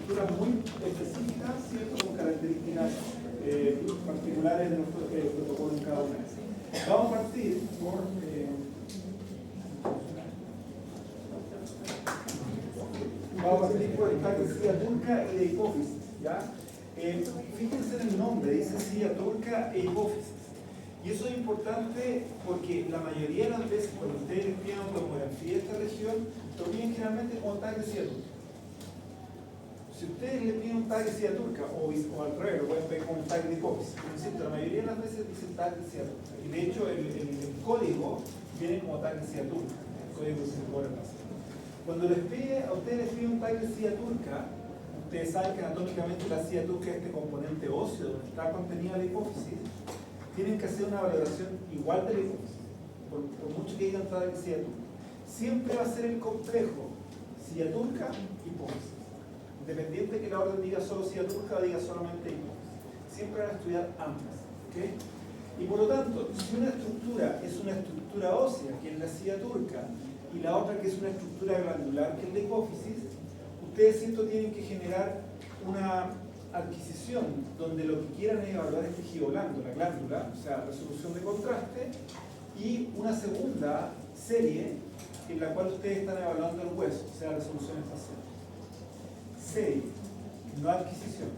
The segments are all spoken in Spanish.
estructuras muy específicas, ¿cierto? Con características particulares de nuestro protocolo en cada una. Vamos a partir por el tag de silla turca y de hipófisis, ¿ya? Fíjense en el nombre, dice silla turca e hipófisis. Y eso es importante porque la mayoría de las veces cuando ustedes piden tomografía de esta región, lo piden generalmente como tag de silla turca. Si ustedes le piden un tag de silla turca o al revés, lo pueden ver como un tag de hipófisis. La mayoría de las veces dice tag de silla turca. Y de hecho el código viene como tag de silla turca, el código que se cobra en la silla. Cuando a ustedes les piden un tag de silla turca, ustedes saben que anatómicamente la silla turca es este componente óseo donde está contenida la hipófisis. Tienen que hacer una valoración igual de la hipófisis, por mucho que digan tag de silla turca. Siempre va a ser el complejo silla turca, hipófisis. Independiente de que la orden diga solo silla turca o diga solamente hipófisis. Siempre van a estudiar ambas. ¿Okay? Y por lo tanto, si una estructura es una estructura ósea, que es la silla turca, y la otra que es una estructura glandular, que es la hipófisis, ustedes siento tienen que generar una adquisición donde lo que quieran es evaluar el tejido blando, la glándula, o sea, resolución de contraste, y una segunda serie en la cual ustedes están evaluando el hueso, o sea, resolución espacial. Serie, no adquisición.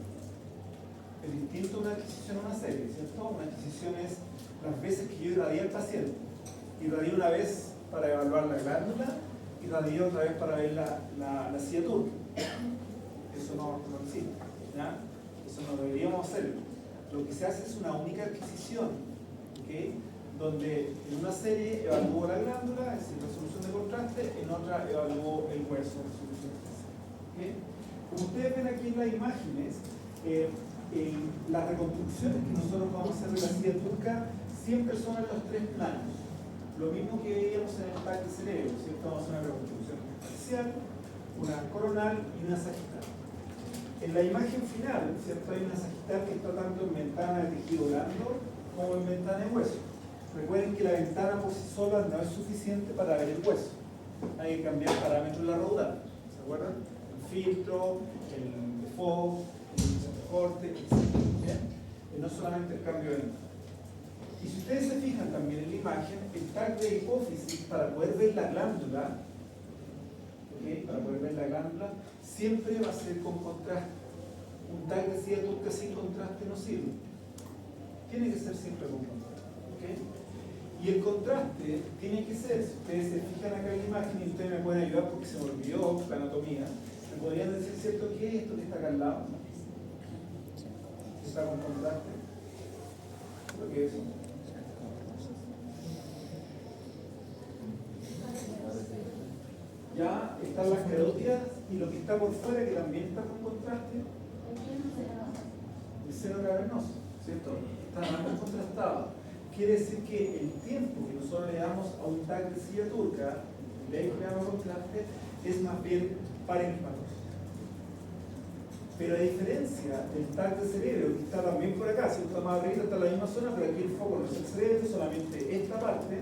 Es distinto una adquisición a una serie, ¿cierto? Una adquisición es las veces que yo irradié al paciente. Irradié una vez para evaluar la glándula y irradié otra vez para ver la silla turca. Eso no existe, ¿ya? Eso no deberíamos hacerlo. Lo que se hace es una única adquisición, ¿okay? Donde en una serie evalúo la glándula, es decir, resolución de contraste, en otra evalúo el hueso, resolución espacial. ¿Okay? Como ustedes ven aquí en las imágenes, las reconstrucciones que nosotros vamos a hacer de la silla turca siempre son en los tres planos. Lo mismo que veíamos en el tag de cerebro, ¿cierto? Vamos a hacer una reconstrucción parcial, una coronal y una sagital. En la imagen final, ¿cierto? Hay una sagital que está tanto en ventana de tejido blando como en ventana de hueso. Recuerden que la ventana por sí sola no es suficiente para ver el hueso. Hay que cambiar parámetros de la raudal. ¿Se acuerdan? El filtro, el default, el corte, etc. No solamente el cambio de ventana. Y si ustedes se fijan también en la imagen, el tag de hipófisis para poder ver la glándula, ¿okay? Para poder ver la glándula, siempre va a ser con contraste. Un tag de silla turca sin contraste no sirve. Tiene que ser siempre con contraste. ¿Okay? Y el contraste tiene que ser, si ustedes se fijan acá en la imagen y ustedes me pueden ayudar porque se me olvidó la anatomía, me podrían decir, ¿cierto? ¿Qué es esto que está acá al lado? ¿Está con contraste? ¿Lo que es eso? Ya están las carótidas y lo que está por fuera que también está con contraste, el seno cavernoso, ¿cierto? Está más contrastado. Quiere decir que el tiempo que nosotros le damos a un tag de silla turca, de que le damos contraste, es más bien parenquimatoso. Pero a diferencia del tag de cerebro, que está también por acá, si está más arriba, está en la misma zona, pero aquí el foco no es el cerebro, solamente esta parte,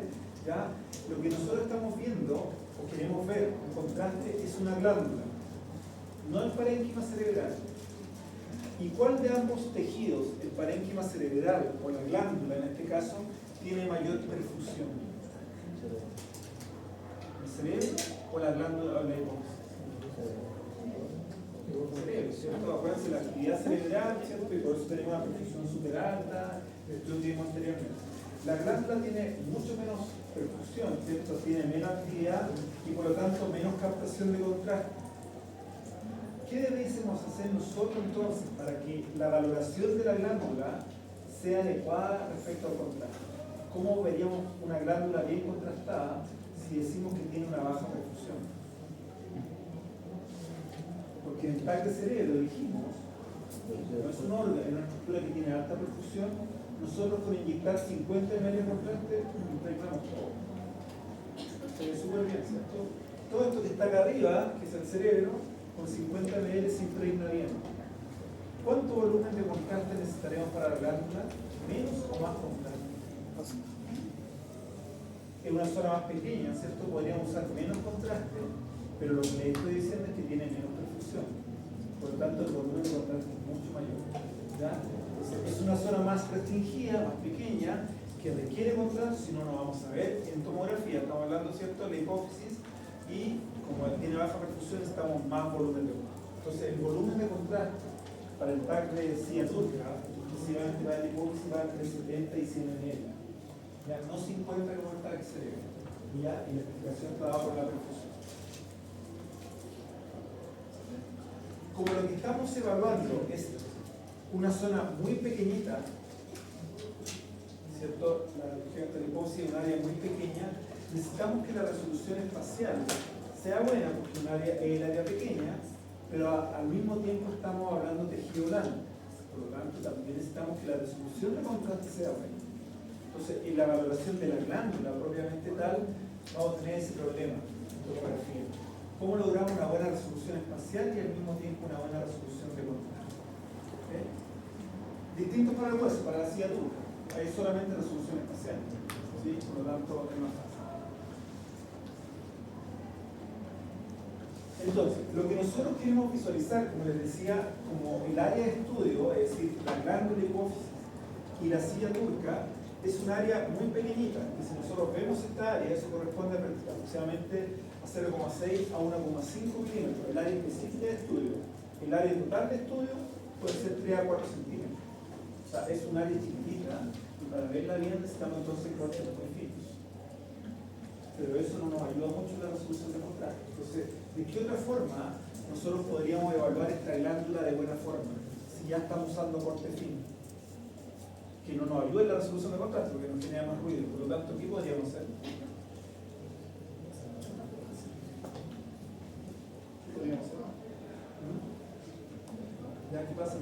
¿ya? Lo que nosotros estamos viendo o queremos ver en contraste es una glándula, no el parénquima cerebral. ¿Y cuál de ambos tejidos, el parénquima cerebral o la glándula en este caso, tiene mayor perfusión? ¿El cerebro o la glándula o la hipófisis? El cerebro, ¿cierto? Acuérdense la actividad cerebral, ¿cierto? Y por eso tenemos una perfusión súper alta, esto lo vimos anteriormente. La glándula tiene mucho menos perfusión, ¿cierto? Tiene menos actividad y por lo tanto menos captación de contraste. ¿Qué debiésemos hacer nosotros entonces para que la valoración de la glándula sea adecuada respecto al contraste? ¿Cómo veríamos una glándula bien contrastada si decimos que tiene una baja perfusión? Porque en el tag de cerebro dijimos, no es un órgano, es una estructura que tiene alta perfusión, nosotros con inyectar 50 ml de contraste impregnamos todo. Se ve súper bien, ¿cierto? Todo esto que está acá arriba, que es el cerebro, con 50 ml se impregna bien. ¿Cuánto volumen de contraste necesitaremos para la glándula? ¿Menos o más contraste? En una zona más pequeña, ¿cierto? Podríamos usar menos contraste, pero lo que les estoy diciendo es que tiene menos perfusión. por lo tanto el volumen de contraste es mucho mayor. ¿Ya? Entonces, es una zona más restringida, más pequeña, que requiere contraste, si no, no vamos a ver en tomografía. Estamos hablando, ¿cierto?, de la hipófisis, y como tiene baja perfusión, necesitamos más volumen de contraste. Entonces, el volumen de contraste para el TAC de silla turca, exclusivamente para la hipófisis, va entre 70 y 100 ml. Ya no 50 como el TAC se ve. Ya, y la explicación está dada por la perfusión. Como lo que estamos evaluando es una zona muy pequeñita, ¿cierto? La región de la hipófisis es un área muy pequeña, necesitamos que la resolución espacial sea buena, porque es el área pequeña, pero al mismo tiempo estamos hablando de tejido blando. Por lo tanto, también necesitamos que la resolución de contraste sea buena. Entonces, en la valoración de la glándula propiamente tal, vamos a tener ese problema en tomografía. ¿Cómo logramos una buena resolución espacial y al mismo tiempo una buena resolución de contraste? ¿Okay? Distinto para el hueso, para la silla turca. Hay solamente resolución espacial. ¿Sí? Por lo tanto, es más fácil. Entonces, lo que nosotros queremos visualizar, como les decía, como el área de estudio, es decir, la glándula hipófisis y la silla turca, es un área muy pequeñita. Y si nosotros vemos esta área, eso corresponde a aproximadamente a 0,6 a 1,5 milímetros, el área específica de estudio. El área total de estudio puede ser 3 a 4 centímetros. O sea, es un área chiquitita, y para verla bien necesitamos entonces cortes muy finos. Pero eso no nos ayuda mucho en la resolución de contraste. Entonces, ¿de qué otra forma nosotros podríamos evaluar esta glándula de buena forma? Si ya estamos usando corte fino, que no nos ayude en la resolución de contraste, porque nos genera más ruido. Por lo tanto, ¿qué podríamos hacer? ¿Qué podríamos hacer? ¿Ya qué pasa?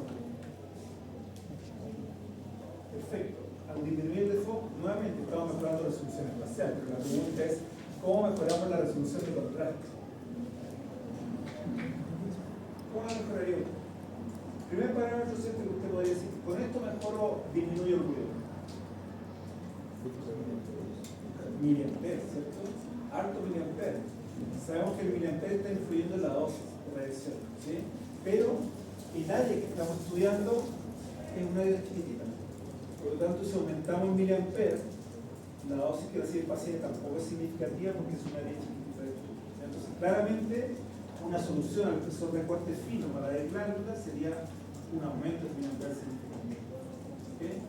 Perfecto. Al disminuir el foco, nuevamente estamos mejorando la resolución espacial, pero la pregunta es, ¿cómo mejoramos la resolución de contraste? ¿Cómo la mejoraríamos? Primer parámetro cierto que usted podría decir, con esto mejoro, disminuyo el ruido. Miliamperes, ¿cierto? Harto miliamperes. Sabemos que el miliamper está influyendo en la dosis de radiación, ¿sí? Pero el área que estamos estudiando es una área chiquitita. Por lo tanto, si aumentamos en miliamperes, la dosis que recibe el paciente tampoco es significativa porque es una área chiquitita de estudio. Entonces, claramente, una solución al espesor de corte fino para la glándula sería un aumento de miliamperes significativo. ¿Okay?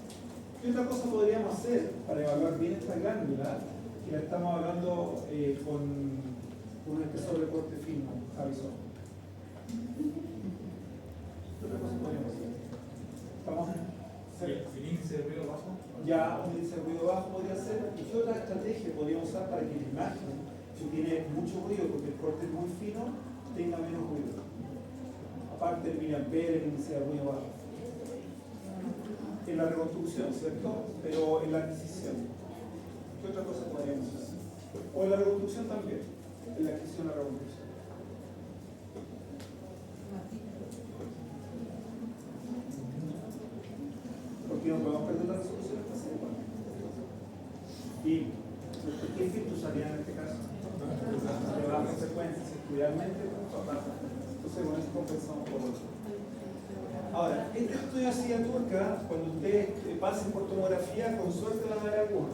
¿Qué otra cosa podríamos hacer para evaluar bien esta glándula? Que la estamos hablando con un espesor de corte fino, Javisón. ¿Qué otra cosa podríamos hacer? ¿Estamos? ¿El índice de ruido bajo? Ya, un índice de ruido bajo podría ser. ¿Y qué otra estrategia podríamos usar para que la imagen, si tiene mucho ruido porque el corte es muy fino, tenga menos ruido? Aparte del miliampere, el índice de ruido bajo. En la reconstrucción, ¿cierto? Pero en la adquisición, ¿qué otra cosa podríamos hacer? O en la reconstrucción también. En la adquisición y la reconstrucción. Porque no podemos perder la resolución espacial. ¿Y qué filtros harían en este caso? De baja frecuencia, estudialmente, entonces con eso compensamos por otro. Ahora, este estudio de silla turca, cuando ustedes pasen por tomografía, con suerte la van a ver alguno,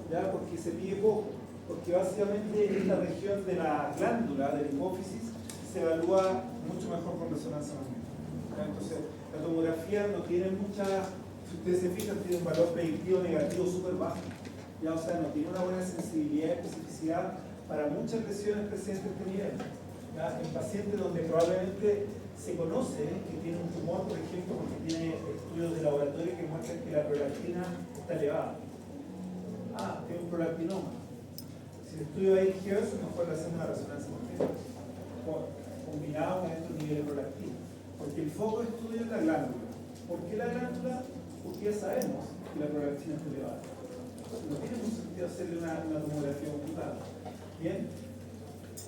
¿ya? Porque se pide poco, porque básicamente esta región de la glándula, de la hipófisis, se evalúa mucho mejor con resonancia magnética. Entonces, la tomografía no tiene mucha, si ustedes se fijan, tiene un valor predictivo negativo súper bajo, ¿ya? O sea, no tiene una buena sensibilidad y especificidad para muchas lesiones presentes de este nivel, ¿ya? En pacientes donde probablemente se conoce que tiene un tumor, por ejemplo, porque tiene estudios de laboratorio que muestran que la prolactina está elevada. Ah, tiene un prolactinoma. Si el estudio es religioso, mejor le hacemos una resonancia magnética combinado con estos niveles de prolactina. Porque el foco de estudio es la glándula. ¿Por qué la glándula? Porque ya sabemos que la prolactina está elevada. No tiene mucho sentido hacerle una tomografía computada. Bien.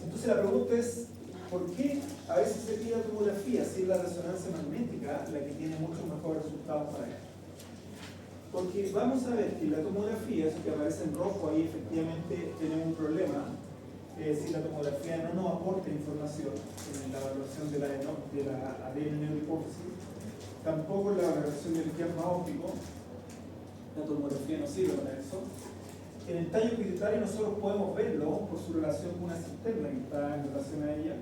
Entonces la pregunta es, ¿por qué a veces se pide tomografía si es la resonancia magnética la que tiene muchos mejores resultados para esto? Porque vamos a ver que la tomografía, eso que aparece en rojo ahí efectivamente tenemos un problema, si la tomografía no nos aporta información en la evaluación de la ADN neurohipófisis, tampoco en la valoración del plasma óptico, la tomografía no sirve para eso. En el tallo pituitario nosotros podemos verlo por su relación con una cisterna que está en relación a ella,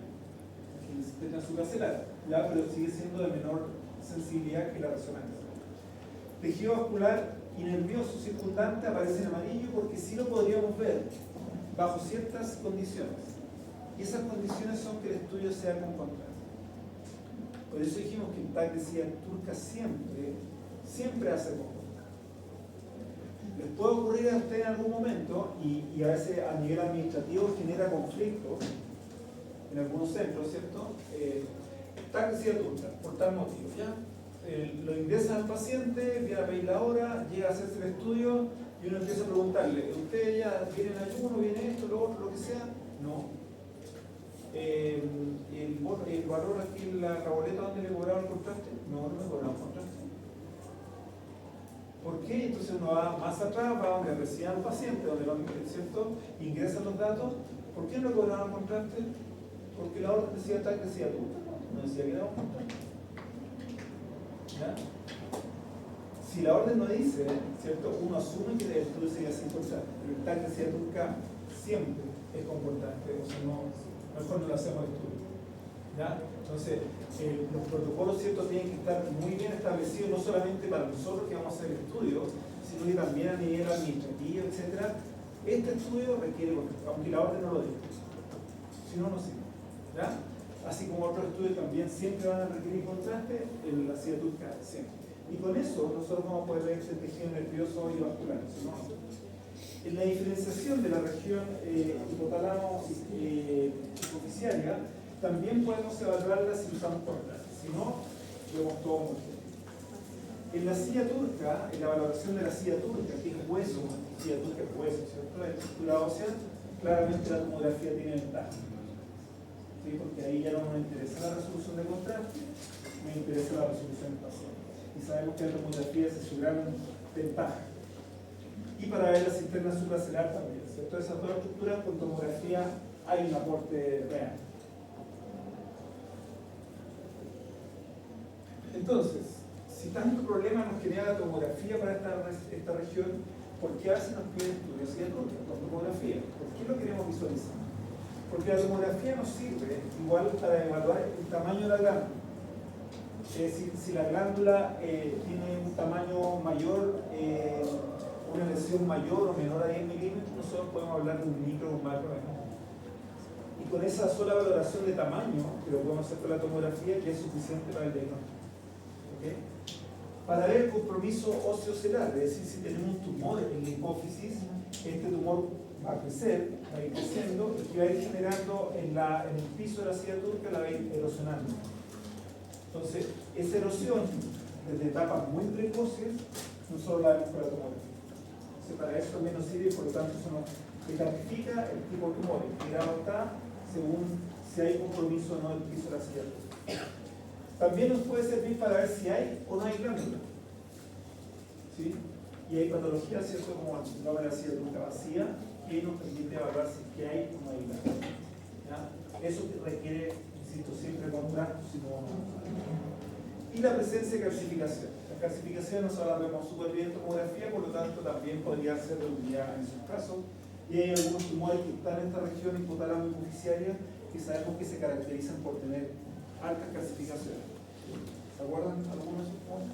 que es la cisterna supracelular, ¿ya? Pero sigue siendo de menor sensibilidad que la resonancia. Tejido vascular y nervioso circundante aparece en amarillo porque sí lo podríamos ver bajo ciertas condiciones. Y esas condiciones son que el estudio sea con contraste. Por eso dijimos que el TAC decía turca siempre hace con contraste. Les puede ocurrir a usted en algún momento, y a veces a nivel administrativo genera conflicto en algunos centros, ¿cierto? TAC decía turca, por tal motivo, ¿ya? Lo ingresan al paciente, viene a pedir la hora, llega a hacerse el estudio y uno empieza a preguntarle, ¿usted ya viene en ayuno, viene esto, lo otro, lo que sea? No. ¿El valor aquí en la boleta donde le cobraron el contraste? No, no me cobraron contraste. ¿Por qué? Entonces uno va más atrás, va donde recibe al paciente, donde van, ¿cierto? Ingresan los datos. ¿Por qué no le cobraron contraste? Porque la orden decía tal, decía tú. No decía que era un contraste. ¿Ya? Si la orden no dice, ¿cierto? Uno asume que el estudio sería sin contraste, pero el tal decía turca siempre es con contraste, o sea, mejor no lo hacemos estudio. ¿Ya? Entonces, los protocolos, ¿cierto?, tienen que estar muy bien establecidos, no solamente para nosotros que vamos a hacer el estudio, sino que también a nivel administrativo, etc. Este estudio requiere contraste, aunque la orden no lo diga. Si no, no sirve. ¿Ya? Así como otros estudios también siempre van a requerir contraste, la silla turca siempre. Y con eso nosotros vamos a poder ver el tejido nervioso y vascular. ¿No? En la diferenciación de la región hipotálamo hipoficiaria, también podemos evaluarla si usamos contraste. Si no, vemos todo muy bien. En la silla turca, en la valoración de la silla turca, que es hueso, silla turca es hueso, ¿cierto? La estructura ósea, claramente la tomografía tiene ventaja. ¿Sí? Porque ahí ya no me interesa la resolución de contraste, me interesa la resolución del paciente. Y sabemos que la tomografía es su gran ventaja. Y para ver la cisterna supracelular también, ¿cierto? Esas dos estructuras con tomografía hay un aporte real. Entonces, si tanto problema nos genera la tomografía para esta región, ¿por qué a veces nos piden estudios científicos con tomografía? ¿Por qué lo queremos visualizar? Porque la tomografía nos sirve igual para evaluar el tamaño de la glándula. Es decir, si la glándula tiene un tamaño mayor, una lesión mayor o menor a 10 milímetros, nosotros podemos hablar de un micro o un macro. Y con esa sola valoración de tamaño, que lo podemos hacer con la tomografía, que es suficiente para el diagnóstico. ¿Okay? Para ver el compromiso óseo-celular, es decir, si tenemos un tumor en la hipófisis, este tumor va a crecer, va a ir creciendo y va a ir generando en el piso de la silla turca, la va a ir erosionando. Entonces, esa erosión, desde etapas muy precoces, nosotros la vemos con la tomografía. Entonces, para eso también nos sirve, por lo tanto, eso nos identifica el tipo de tumor, en qué grado está, según si hay compromiso o no del piso de la silla turca. También nos puede servir para ver si hay o no hay glándula. ¿Sí? Y hay patologías, ¿cierto? Como la silla turca vacía, que nos permite evaluar si que hay o no hay glándula. ¿Ya? Eso requiere, insisto, siempre contraste, si no. Y la presencia de calcificación. La calcificación nosotros la vemos súper bien en tomografía, por lo tanto también podría ser de utilidad en esos casos. Y hay algunos tumores que están en esta región hipotálamo hipoficiaria que sabemos que se caracterizan por tener altas calcificaciones. ¿Se acuerdan algunos de esos tumores?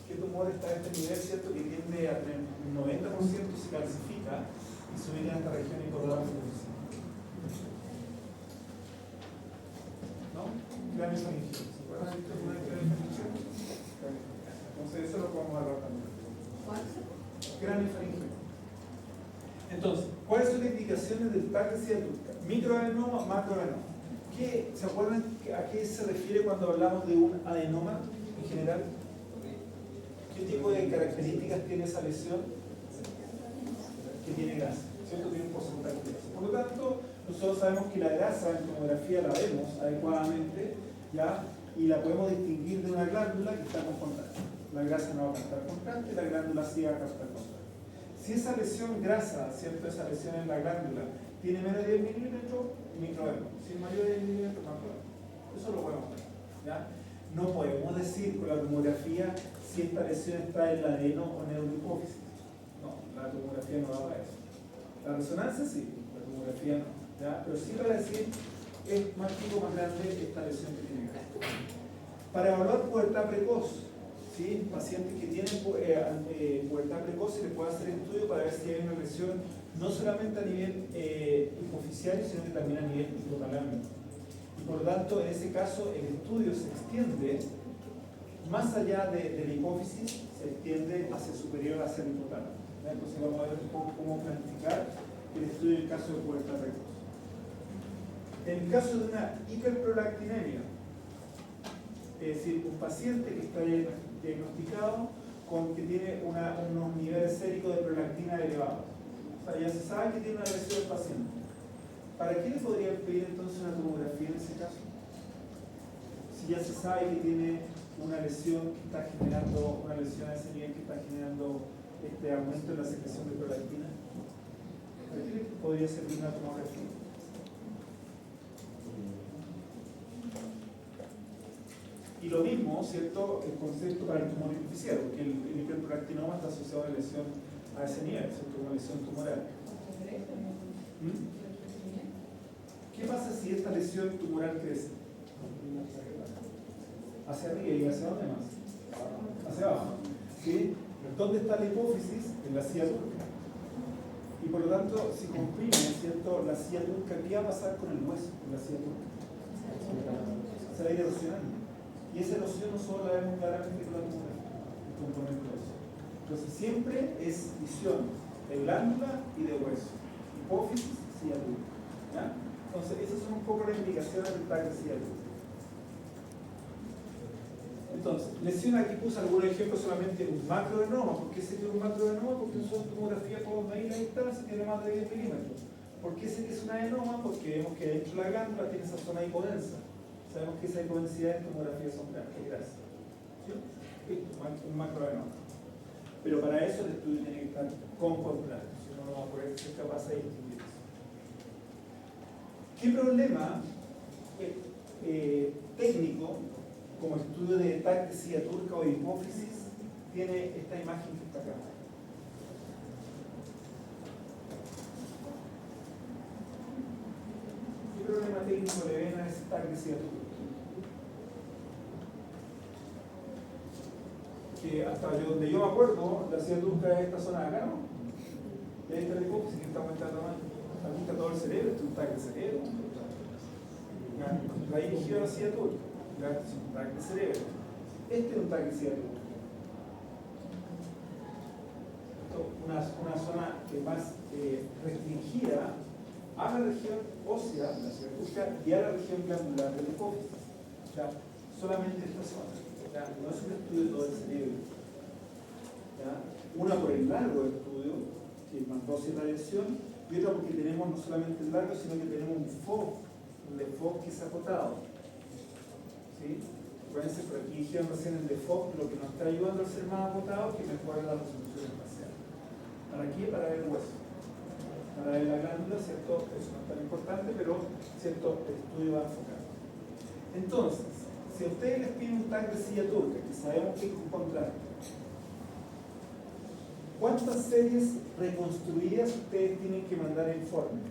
¿Qué tumor está a este nivel, cierto? Que tiende a tener un 90% se calcifica y subir a esta región hipotálamo hipoficiaria. ¿No? Cráneo faringeo. ¿Se acuerdan de este tumor de cráneo faringeo? Entonces eso lo podemos hablar también. Cráneo faringeo. Entonces, ¿cuáles son las indicaciones del TAC de silla turca? Microadenoma, macroadenoma. ¿Se acuerdan a qué se refiere cuando hablamos de un adenoma en general? ¿Qué tipo de características tiene esa lesión? Que tiene grasa, ¿cierto? Tiene un porcentaje de grasa. Por lo tanto, nosotros sabemos que la grasa en tomografía la vemos adecuadamente, ¿ya? Y la podemos distinguir de una glándula que está con contraste. La grasa no va a captar contraste, la glándula sí va a captar contraste. Si esa lesión grasa, ¿cierto? Esa lesión en la glándula tiene menos de 10 milímetros, microdermo. Si es mayor de 10 milímetros, macrodermo. Eso lo podemos ver, ¿ya? No podemos decir con la tomografía si esta lesión está en la adeno o en el hipófisis. No, la tomografía no da para eso. La resonancia sí, la tomografía no, ¿ya? Pero sí para decir es más chico, más grande esta lesión que tiene acá. Para evaluar pubertad precoz, ¿sí? Pacientes que tienen pubertad precoz se les puede hacer estudio para ver si hay una lesión no solamente a nivel hipoficial, sino que también a nivel hipotalámico. Y por lo tanto, en ese caso, el estudio se extiende más allá de la hipófisis, se extiende hacia superior, hacia el hipotálamo. Entonces vamos a ver un poco cómo planificar el estudio en caso de pubertad precoz. En el caso de una hiperprolactinemia, es decir, un paciente que está diagnosticado con que tiene unos niveles séricos de prolactina elevados. O sea, ya se sabe que tiene una lesión del paciente. ¿Para qué le podría pedir entonces una tomografía en ese caso? Si ya se sabe que tiene una lesión que está generando, una lesión a ese nivel que está generando este aumento en la secreción de prolactina, ¿para qué le podría servir una tomografía? Y lo mismo, ¿cierto?, el concepto para el tumor hipoficial, porque el hiperprolactinoma está asociado a una lesión a ese nivel, ¿cierto?, una lesión tumoral. ¿Qué pasa si esta lesión tumoral crece? Hacia arriba y hacia dónde más? Hacia abajo. ¿Sí? ¿Dónde está la hipófisis? En la silla turca. Y por lo tanto, si comprime, ¿cierto?, la silla turca, ¿qué va a pasar con el hueso en la silla turca? Se va a ir erosionando. Y esa erosión no solo la vemos claramente con la tomografía, el componente óseo. Entonces siempre es visión de glándula y de hueso. Hipófisis, silla turca. ¿Ya? Entonces esas son un poco las indicaciones del TAC de silla turca. Entonces, lesión, aquí puse algún ejemplo solamente un macroadenoma. ¿Por qué se tiene un macroadenoma? Porque nosotros en tomografía podemos medir la distancia, tiene más de 10 milímetros. ¿Por qué se es un adenoma? Porque vemos que dentro de la glándula tiene esa zona hipodensa. Sabemos que esa hipodensidad en tomografía son grandes. Gracias. ¿Sí? Un macroadenoma. Pero para eso el estudio tiene que estar completo. Si no, no va a poder ser capaz de distinguir eso. ¿Qué problema técnico, como estudio de TAC de silla turca o hipófisis, tiene esta imagen que está acá? ¿Qué problema técnico le ven a ese TAC de silla turca? Que hasta donde yo me acuerdo, la silla turca es esta zona de acá, ¿no? Y ahí está la hipófisis que está aumentando más. Aquí está todo el cerebro, este es un TAC de cerebro. La dirigió a la silla turca. Este es un TAC de cerebro. Este es un TAC de silla turca. Una zona más restringida a la región ósea, la silla turca, y a la región glandular del hipófisis. O sea, solamente esta zona. ¿Ya? No es un estudio de todo el cerebro. ¿Ya? Una por el largo del estudio, que mandó cierta lesión, y otra porque tenemos no solamente el largo, sino que tenemos un FOV que es acotado. ¿Sí? Acuérdense, por aquí dijeron recién el FOV, lo que nos está ayudando a ser más acotado, que mejora la resolución espacial. ¿Para qué? Para ver el hueso. Para ver la glándula, ¿cierto? Eso no es tan importante, pero ¿cierto? El estudio va enfocado. Entonces, si a ustedes les piden un TAC de silla turca, que sabemos que encontrar, ¿cuántas series reconstruidas ustedes tienen que mandar en informe?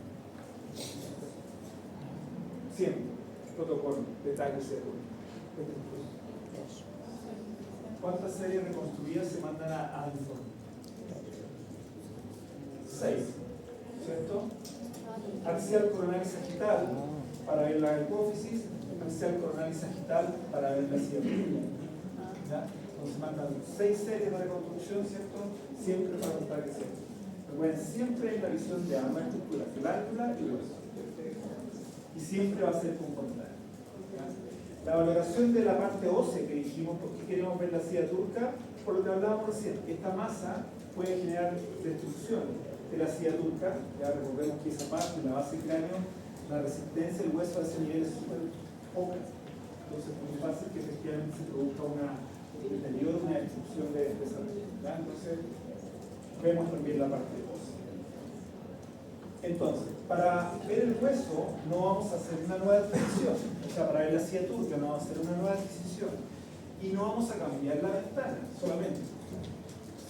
Siempre, protocolo de TAC de silla turca. ¿Cuántas series reconstruidas se mandan al informe? 6, ¿cierto? Axial coronario sagital para ver la hipófisis, axial coronario sagital para ver la silla turca. ¿Ya? Entonces mandan 6 series de reconstrucción, ¿cierto? Siempre para contar que sea. Recuerden, siempre en la visión de ambas estructuras, glándula y hueso. Y siempre va a ser con contrario. La valoración de la parte ósea que dijimos, ¿por qué queremos ver la silla turca? Por lo que hablábamos recién, esta masa puede generar destrucción de la silla turca. Ya recordemos que esa parte, la base del cráneo, la resistencia del hueso a ese nivel es súper poca. Entonces es muy fácil que efectivamente se produzca una deterioro, una destrucción de esa región. Entonces, vemos también la parte de voz. Entonces, para ver el hueso no vamos a hacer una nueva adquisición, o sea, para ver la silla turca no vamos a hacer una nueva adquisición y no vamos a cambiar la ventana solamente.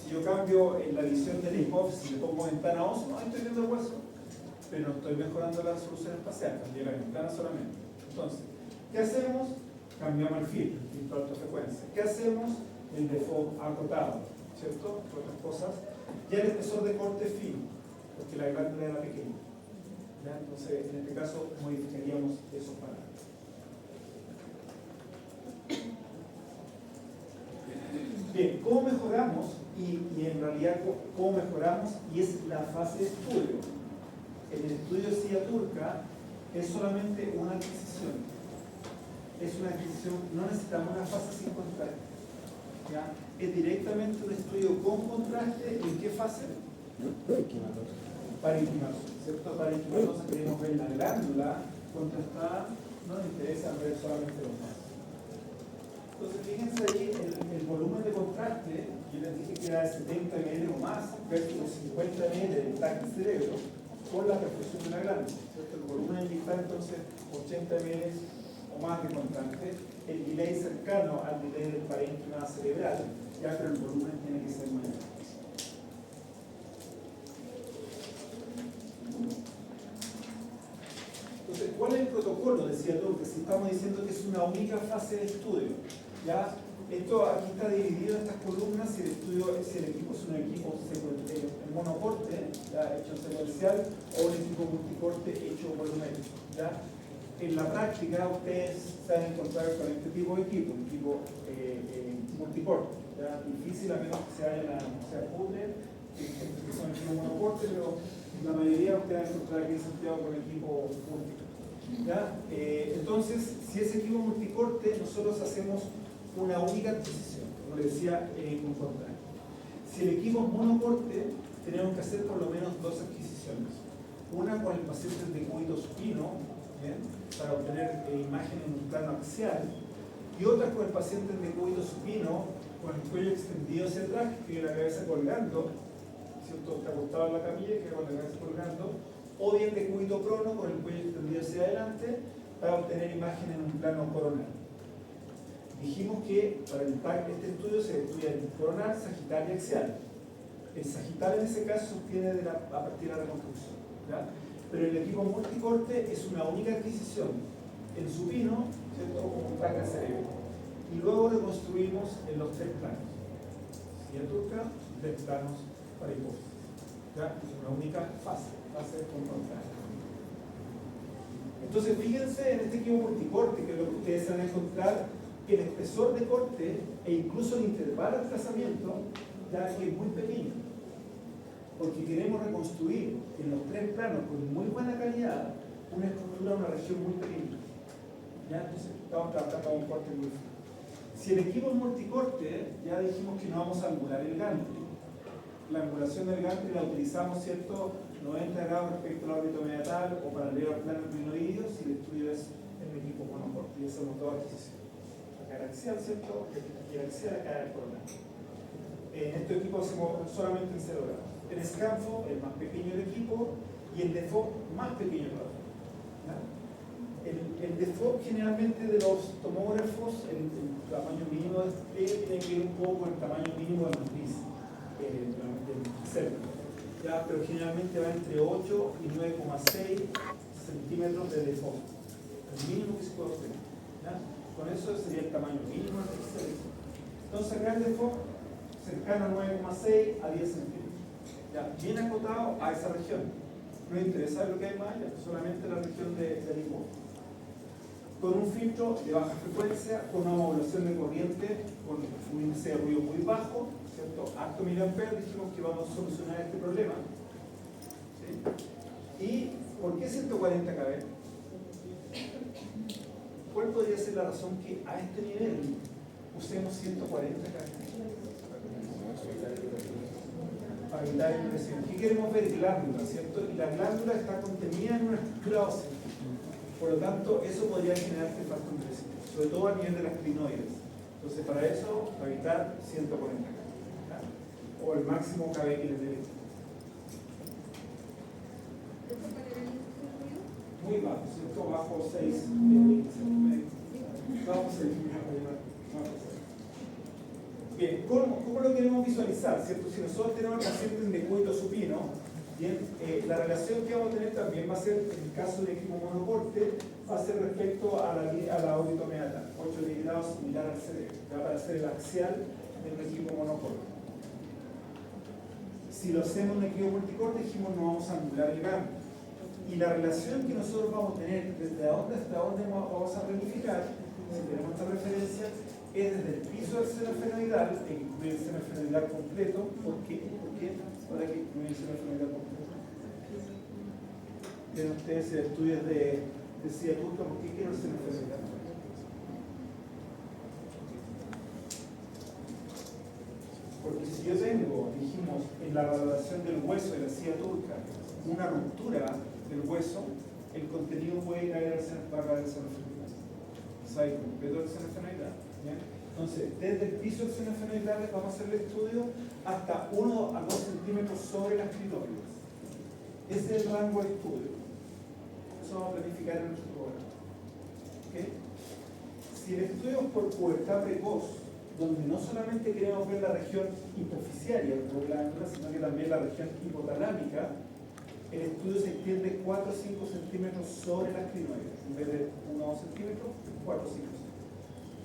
Si yo cambio en la visión de la hipófisis y le pongo ventana ósea, no estoy viendo el hueso, pero no estoy mejorando la resolución espacial, cambié la ventana solamente. Entonces, ¿qué hacemos? Cambiamos el filtro de alta frecuencia. ¿Qué hacemos? El default acotado, ¿cierto? Otras cosas. Ya el espesor de corte es fino, porque la glándula era pequeña. ¿Ya? Entonces, en este caso, modificaríamos esos parámetros. Bien, ¿cómo mejoramos? Y en realidad, ¿cómo mejoramos? Y es la fase de estudio. En el estudio de silla turca es solamente una adquisición. Es una adquisición, no necesitamos una fase sin contraste. ¿Ya? Es directamente un estudio con contraste. ¿En qué fase? Parenquimatosa, ¿cierto? Parenquimatosa queremos ver la glándula contrastada, no nos interesa ver solamente los vasos. Entonces, fíjense ahí el volumen de contraste, yo les dije que era de 70 ml o más, versus 50 ml del TAC del cerebro, con la perfusión de la glándula, ¿cierto? El volumen de inyectar entonces 80 ml o más de contraste, el delay cercano al delay del parénquima cerebral, ya, pero el volumen tiene que ser mayor. Entonces, ¿cuál es el protocolo? Decía tú, que si estamos diciendo que es una única fase de estudio, ¿ya? Esto aquí está dividido en estas columnas, si el equipo es un equipo en monocorte, ¿ya? Hecho secuencial, o un equipo multicorte hecho volumétrico, ¿ya? En la práctica ustedes se van a encontrar con este tipo de equipo, un equipo multicorte, ¿ya? Difícil a menos que se vayan a Pudler, que son equipos monocorte, pero la mayoría ustedes van a encontrar aquí en Santiago con equipo multicorte. ¿Ya? Entonces, si es equipo multicorte, nosotros hacemos una única adquisición, como les decía, con contraste. Si el equipo es monocorte, tenemos que hacer por lo menos dos adquisiciones. Una con el paciente de decúbito supino, ¿bien? Para obtener imagen en un plano axial, y otra con el paciente de decúbito supino, con el cuello extendido hacia atrás, que tiene la cabeza colgando, ¿cierto? Está acostado en la camilla, que con la cabeza colgando, o bien de cúbito prono con el cuello extendido hacia adelante para obtener imagen en un plano coronal. Dijimos que para el TAC este estudio se estudia el coronal, sagital y axial. El sagital en ese caso se obtiene a partir de la reconstrucción, ¿ya? Pero el equipo multicorte es una única adquisición en supino, ¿cierto? Como un TAC al cerebro. Y luego reconstruimos en los tres planos. Silla turca, tres planos para hipófisis. ¿Ya? Es una única fase con contraste. Entonces, fíjense en este equipo multicorte, que es lo que ustedes van a encontrar, que el espesor de corte e incluso el intervalo de trazamiento ya que es muy pequeño, porque queremos reconstruir en los tres planos con muy buena calidad una estructura, una región muy pequeña. ¿Ya? Entonces, estamos trabajando con un corte muy fino. Si el equipo es multicorte, ya dijimos que no vamos a angular el gantry. La angulación del gantry la utilizamos, ¿cierto?, 90 grados respecto al órbito mediatal o paralelo al plano clinoideo si el estudio es en el equipo monocorte. Y hacemos dos adquisiciones. Acá el axial, ¿cierto? Y el axial acá el coronal. En este equipo hacemos solamente en 0 grados. En Scanfo, el más pequeño del equipo, y el default más pequeño todavía. El default generalmente de los tomógrafos, el tamaño mínimo de despliegue tiene que ver un poco con el tamaño mínimo de matriz del célula. ¿Ya? Pero generalmente va entre 8 y 9,6 centímetros de default. El mínimo que se puede obtener. ¿Ya? Con eso sería el tamaño mínimo del célula. Entonces acá el default cercano a 9,6 a 10 centímetros. ¿Ya? Bien acotado a esa región. No interesa lo que hay más allá, solamente la región del hipófisis. Con un filtro de baja frecuencia, con una modulación de corriente, con un índice de ruido muy bajo, ¿cierto? Alto miliamperes, dijimos que vamos a solucionar este problema. ¿Sí? ¿Y por qué 140 kb? ¿Cuál podría ser la razón que a este nivel usemos 140 kb? Para evitar impresión. ¿Qué queremos ver? Glándula, ¿cierto? Y la glándula está contenida en una estructura ósea. Por lo tanto, eso podría generar artefacto en crecimiento, sobre todo a nivel de las clinoides. Entonces, para eso, para evitar 140 kb. o el máximo KB que les dé. Muy bajo, ¿cierto? Bajo 6 vamos a eliminar bien, ¿cómo lo queremos visualizar? ¿Cierto? Si nosotros tenemos pacientes de cuello supino, bien, la relación que vamos a tener también va a ser, en el caso del equipo monocorte, va a ser respecto a la órbita meatal, 8 grados similar al cerebro, ¿ya? Para hacer el axial del equipo monocorte. Si lo hacemos en un equipo multicorte, dijimos no vamos a anular el cambio. Y la relación que nosotros vamos a tener desde dónde hasta dónde vamos a ramificar, si tenemos esta referencia, es desde el piso del seno esfenoidal, que incluye el seno esfenoidal completo. ¿Por qué? Para que incluye el seno esfenoidal completo. Tienen ustedes estudios de silla turca, ¿por qué quiero el seno esfenoidal? Porque si yo tengo, dijimos, en la valoración del hueso de la silla turca, una ruptura del hueso, el contenido puede caer al seno esfenoidal. ¿Sabes? Completo del seno esfenoidal. Entonces, desde el piso del seno esfenoidal vamos a hacer el estudio hasta 1 a 2 centímetros sobre las clitórides. Ese es el rango de estudio. Eso vamos a planificar en nuestro programa. ¿Okay? Si el estudio es por pubertad precoz, donde no solamente queremos ver la región hipoficiaria del glándula, sino que también la región hipotalámica, el estudio se extiende 4 o 5 centímetros sobre las clinoides. En vez de 1 o 2 centímetros, 4 o 5 centímetros.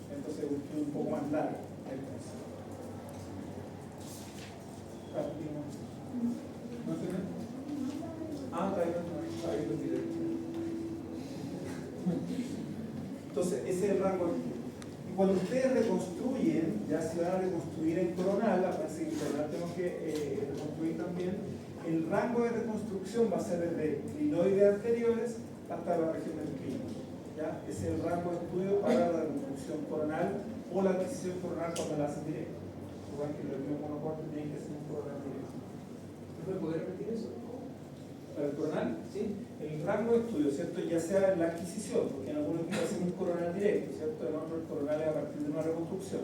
Entonces es un estudio un poco más largo. ¿No entienden? Entonces ese es el rango. Y cuando ustedes reconstruyen, ya si van a reconstruir en coronal, aparece que en coronal tenemos que reconstruir también, el rango de reconstrucción va a ser desde clinoides anteriores hasta la región del clínico. ¿Ya? Ese es el rango de estudio para la reconstrucción coronal o la adquisición coronal cuando la hacen directa. Igual que el monocorte tiene que ser un coronal directo. ¿No me podría repetir eso? Para el coronal, ¿sí? El rango de estudio, ¿cierto? Ya sea en la adquisición, porque en algunos casos hacen un coronal directo, ¿cierto? En otros el coronal es a partir de una reconstrucción.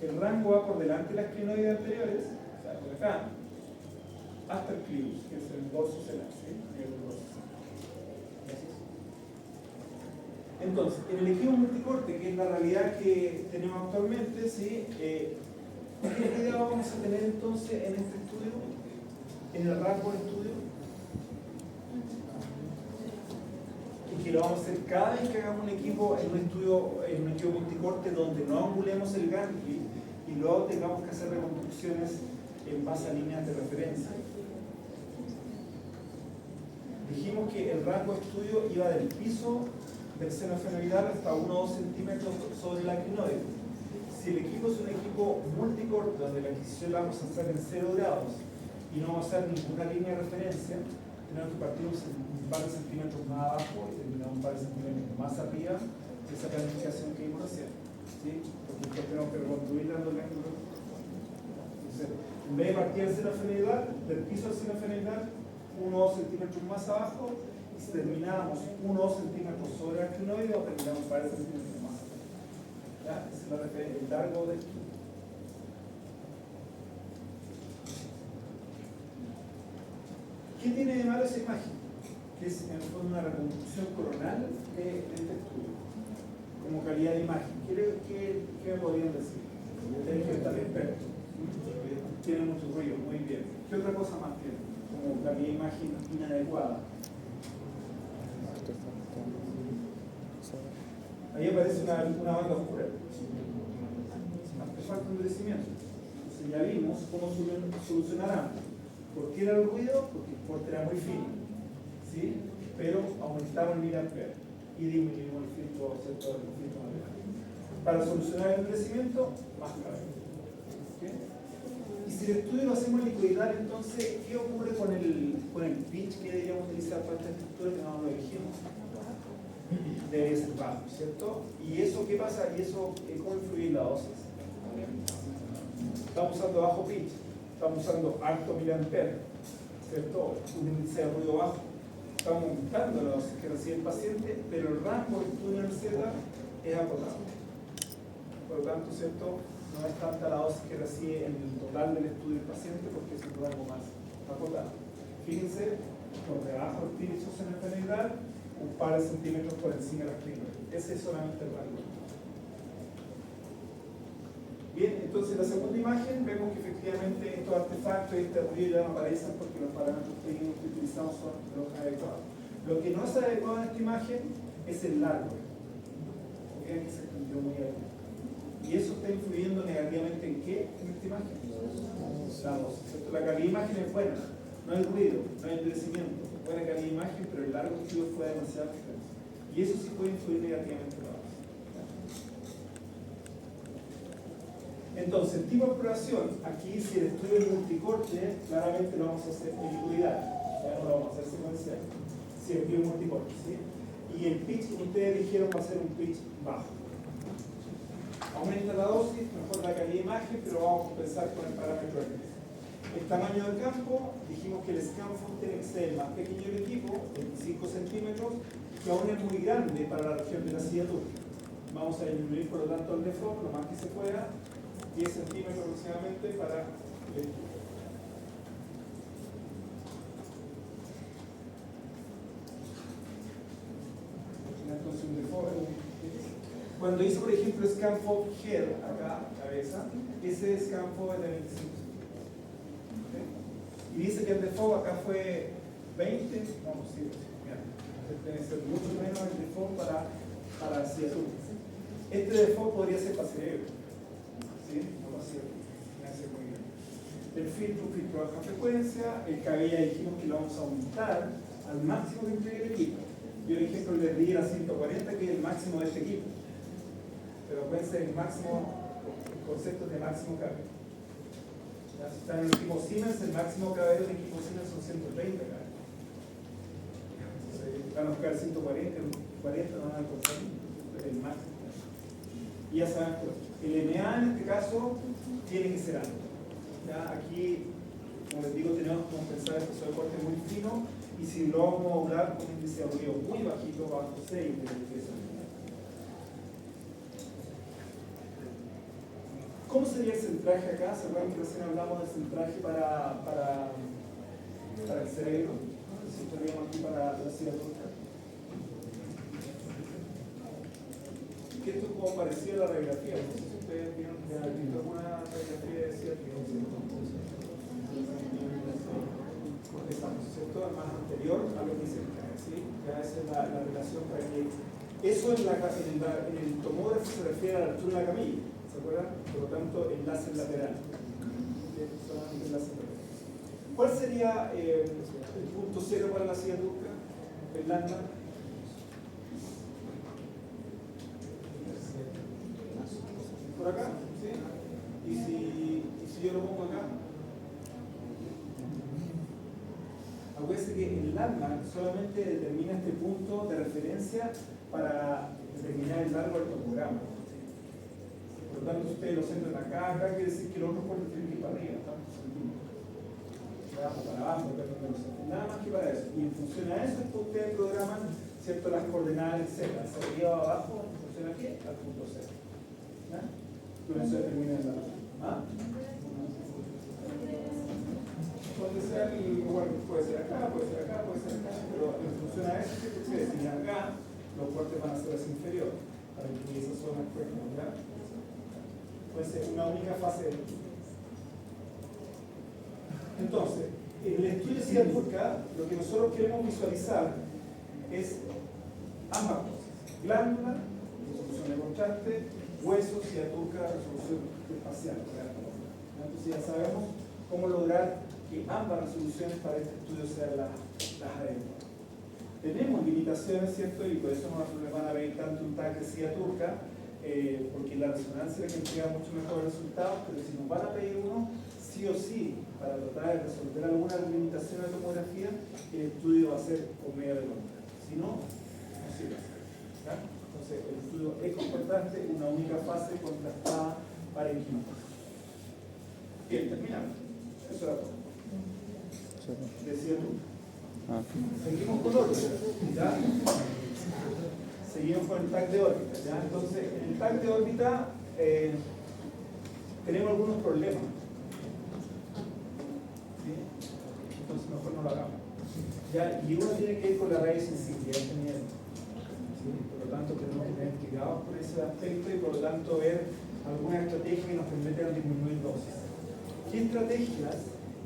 El rango va por delante de las clinoides anteriores, o sea, por acá, hasta el clivus, que es el dorso celular, ¿sí? Entonces, en el equipo multicorte, que es la realidad que tenemos actualmente, ¿sí? ¿Qué idea vamos a tener entonces en este estudio? En el rango de estudio. Y que lo vamos a hacer cada vez que hagamos un equipo en un equipo multicorte donde no angulemos el gangli y luego tengamos que hacer reconstrucciones en base a líneas de referencia. Dijimos que el rango de estudio iba del piso del seno esfenoidal hasta 1 o 2 centímetros sobre la clinoide. Si el equipo es un equipo multicorte donde la adquisición la vamos a hacer en 0 grados y no vamos a hacer ninguna línea de referencia, tenemos que partir un par de centímetros más abajo y terminar un par de centímetros más arriba de esa planificación que íbamos a hacer, ¿sí? Porque después tenemos que reconstruir dando el ángulo. Entonces, en vez de partir del seno esfenoidal, del piso del seno esfenoidal, 1 o 2 centímetros más abajo, y si terminábamos 1 o 2 centímetros sobre la clinoide, o terminamos un par de centímetros más abajo. ¿Ya? Esa es la referencia, el largo de estudio. ¿Qué tiene de malo esa imagen? Que es en el fondo una reconstrucción coronal de este estudio, como calidad de imagen. ¿Qué me podrían decir? Tienen que estar expertos. Tiene mucho ruido, muy bien. ¿Qué otra cosa más tiene? Como calidad de imagen inadecuada. Ahí aparece una banda oscura. Hace falta un endurecimiento. Entonces ya vimos cómo solucionar. ¿Por qué era el ruido? Porque el corte era muy fino, ¿sí? Pero aumentaba el miliampere y disminuimos el filtro, ¿cierto? El filtro material. Para solucionar el endurecimiento, más clave. ¿Okay? Y si el estudio lo hacemos en liquididad, entonces, ¿qué ocurre con el pitch que deberíamos utilizar para esta estructura que no lo elegimos? Debería ser bajo, ¿cierto? ¿Y eso qué pasa? ¿Y eso cómo influye en la dosis? Estamos usando bajo pitch. Estamos usando alto miliampere, ¿cierto? Un índice de ruido bajo. Estamos aumentando la dosis que recibe el paciente, pero el rango de estudio en el Z es acotado. Por lo tanto, ¿cierto? no es tanta la dosis que recibe en el total del estudio del paciente, porque es un rango más acotado. Fíjense, por debajo del T isoscenetal, un par de centímetros por encima de las clínicas. Ese es solamente el rango. Bien, entonces en la segunda imagen vemos que efectivamente estos artefactos y este ruido ya no aparecen porque los parámetros técnicos que utilizamos son los adecuados. Lo que no es adecuado en esta imagen es el largo. Vean que se extendió muy alto. ¿Y eso está influyendo negativamente en qué en esta imagen? La dosis. La calidad de imagen es buena, no hay ruido, no hay endurecimiento. Buena calidad de imagen, pero el largo estudio fue demasiado extenso. Y eso sí puede influir negativamente en la dosis. Entonces, el tipo de exploración, aquí si el estudio es multicorte, claramente lo vamos a hacer helicoidal, ya no lo vamos a hacer secuencial. Si el estudio es multicorte, ¿sí? Y el pitch que ustedes dijeron va a ser un pitch bajo. Aumenta la dosis, mejora la calidad de imagen, pero vamos a compensar con el parámetro de riesgo. El tamaño del campo, dijimos que el scaffold tiene que ser el más pequeño del equipo, 25 centímetros, que aún es muy grande para la región de la silla turca. Vamos a disminuir por lo tanto el default, lo más que se pueda, 10 centímetros aproximadamente para el equipo. Entonces un default, cuando hice por ejemplo scaffold head acá, cabeza, ese scaffold es de 25. Y dice que el default acá fue 20, vamos a decir, debe ser mucho menos el default para silla turca. Este default podría ser para cerebro, ¿sí? No para cerebro, muy bien. El filtro, un filtro de baja frecuencia, el cabello dijimos que lo vamos a aumentar al máximo que entregue el equipo. Yo por ejemplo le di a 140, que es el máximo de este equipo. Pero puede ser el máximo, el concepto de máximo cabello. Si está en el equipo Siemens, el máximo cabello del equipo Siemens son 130 cabellos. Van a buscar 140, 40 no van a alcanzar el máximo. Y ya saben, el MA en este caso tiene que ser alto. ¿Ya? Aquí, como les digo, tenemos que compensar el peso de corte muy fino y si lo vamos a hablar con un índice de ruido muy bajito, bajo 6 de peso. ¿Cómo sería el centraje acá? ¿Se acuerdan que recién hablamos del centraje para el cerebro? Si estaríamos aquí para la silla turca. Que esto es como parecido a la radiografía. No sé si ustedes vieron que ha visto alguna radiografía de silla turca. Estamos, ¿cierto? El más anterior a lo que se cae, ¿sí? Ya esa es la relación para que... Eso en el tomógrafo se refiere a la altura de la camilla. ¿Se acuerdan? Por lo tanto, el láser lateral. ¿Cuál sería el punto cero para la silla turca? El lambda. Por acá, ¿sí? ¿Y si yo lo pongo acá? Acuérdense que el lambda solamente determina este punto de referencia para determinar el largo del tomograma. Por lo tanto, ustedes lo centran acá, quiere decir que los otros cortes tienen que ir para arriba, tantos centímetros. Para abajo, nada más que para eso. Y en función a eso, ustedes programan, ¿cierto?, las coordenadas, etc. Hacia arriba o abajo, en función a qué? Al punto cero. ¿Ya? Con eso determina el largo. ¿Ah? Puede ser, bueno, puede ser acá, puede ser acá, puede ser acá, pero en función a eso, ¿qué ustedes deciden acá? Los cortes van a ser hacia inferior, para que esa zona esté, ¿ya? Puede ser una única fase del estudio. Entonces, en el estudio de silla turca, lo que nosotros queremos visualizar es ambas cosas: glándula, resolución de contraste, huesos, silla turca, resolución espacial. Entonces ya sabemos cómo lograr que ambas resoluciones para este estudio sean las adecuadas. Tenemos limitaciones, ¿cierto? Y por eso no nos van a ver tanto un tag de silla turca, porque la resonancia es que entrega mucho mejores resultados, pero si nos van a pedir uno, sí o sí, para tratar de resolver alguna limitación de tomografía, el estudio va a ser con medio de contraste. Si no, no sirve. ¿Ya? Entonces, el estudio es contraste, una única fase contrastada para el químico. Bien, terminamos. Eso era todo. Decía tú. Seguimos con órbita, ¿ya? Seguimos con el tag de órbita, ¿ya? Entonces, en el tag de órbita tenemos algunos problemas. ¿Sí? Entonces mejor no lo hagamos. ¿Ya? Y uno tiene que ir con la radiosensibilidad este nivel. ¿Sí? Por lo tanto, tenemos que tener cuidado por ese aspecto y por lo tanto ver alguna estrategia que nos permitan disminuir dosis. ¿Qué estrategias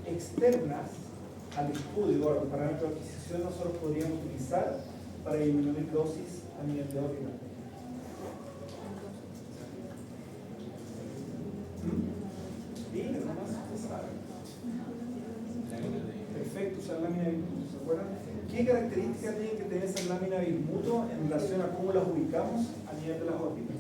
externas al estudio, a los parámetros de adquisición, nosotros podríamos utilizar para disminuir dosis a nivel de órbita? Dile, nomás, usted sabe. Perfecto, usar lámina Bismuth, ¿se acuerdan? ¿Qué características tienen que tener esa lámina Bismuth en relación a cómo las ubicamos a nivel de las órbitas?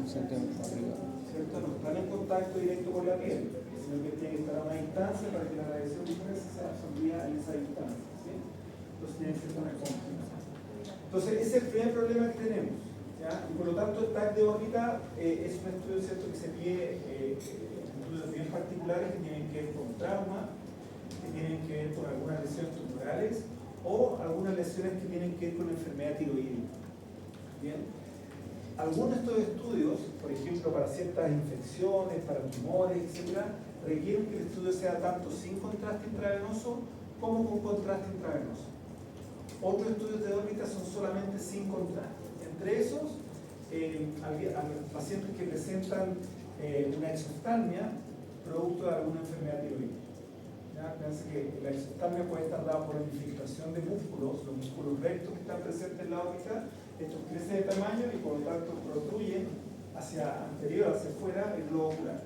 ¿Cierto? No están en contacto directo con la piel, sino que tiene que estar a una distancia para que la radiación sea absorbida en esa distancia. ¿Sí? Entonces tiene que ser una cóncava. Entonces ese es el primer problema que tenemos. ¿Ya? Y por lo tanto el TAC de órbita es un estudio, ¿cierto?, que se pide estudios bien particulares que tienen que ver con trauma, que tienen que ver con algunas lesiones tumorales o algunas lesiones que tienen que ver con enfermedad tiroidea. Bien. Algunos de estos estudios, por ejemplo, para ciertas infecciones, para tumores, etc., requieren que el estudio sea tanto sin contraste intravenoso como con contraste intravenoso. Otros estudios de órbita son solamente sin contraste. Entre esos, a los pacientes que presentan una exoftalmia producto de alguna enfermedad tiroidea. Fíjense que la exoftalmia puede estar dada por la infiltración de músculos, los músculos rectos que están presentes en la órbita. Estos crecen de tamaño y por lo tanto protruyen hacia anterior, hacia afuera, el globo ocular.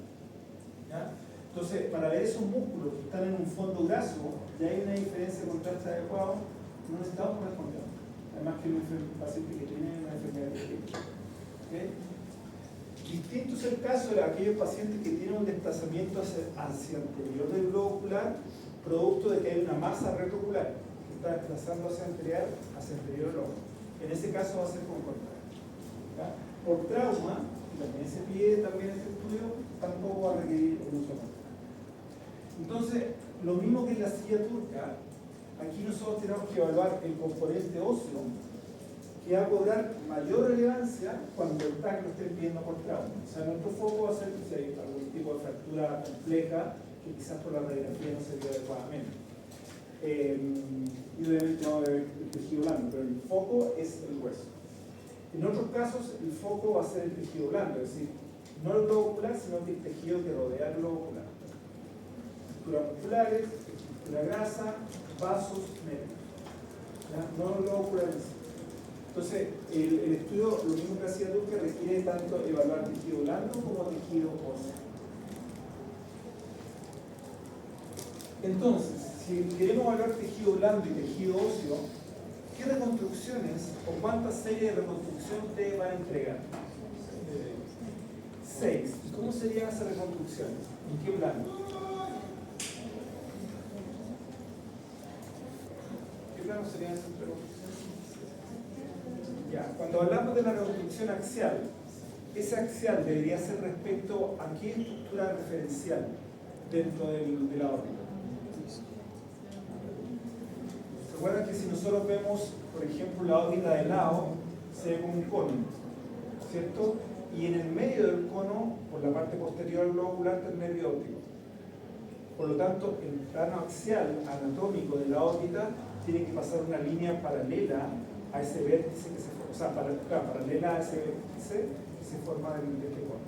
¿Ya? Entonces, para ver esos músculos que están en un fondo graso, ya hay una diferencia de contraste adecuado, no necesitamos corresponder. Además que un paciente que tiene una enfermedad tiroidea. ¿Okay? Distinto es el caso de aquellos pacientes que tienen un desplazamiento hacia anterior del globo ocular, producto de que hay una masa retroocular que está desplazando hacia anterior del ojo. En ese caso va a ser con contraste. Por trauma, y también se pide también este estudio, tampoco va a requerir el uso de contraste. Entonces, lo mismo que en la silla turca, aquí nosotros tenemos que evaluar el componente óseo, que va a cobrar mayor relevancia cuando el TAC lo estén pidiendo por trauma. O sea, nuestro foco va a ser si hay algún tipo de fractura compleja que quizás por la radiografía no se vio adecuadamente. Y obviamente vamos a ver el tejido blando, pero el foco es el hueso. En otros casos, el foco va a ser el tejido blando, es decir, no el globo ocular, sino que el tejido que rodea el globo ocular. Estructuras musculares, estructura grasa, vasos, nervios. No el globo ocular en sí. Entonces, el estudio, lo mismo que hacía Duque, requiere tanto evaluar tejido blando como tejido óseo. Entonces, si queremos evaluar tejido blando y tejido óseo, ¿qué reconstrucciones o cuántas series de reconstrucción ustedes van a entregar? 6. ¿Cómo serían esas reconstrucciones? ¿En qué plano? ¿Qué plano serían esas reconstrucciones? Ya, cuando hablamos de la reconstrucción axial, ese axial debería ser respecto a qué estructura referencial dentro de la órbita. ¿Se acuerdan que si nosotros vemos, por ejemplo, la órbita de lado, se ve como un cono, ¿cierto? Y en el medio del cono, por la parte posterior del globo ocular, está el nervio óptico. Por lo tanto, el plano axial anatómico de la órbita tiene que pasar una línea paralela a ese vértice que se forma, o sea, paralela a ese vértice que se forma de este cono.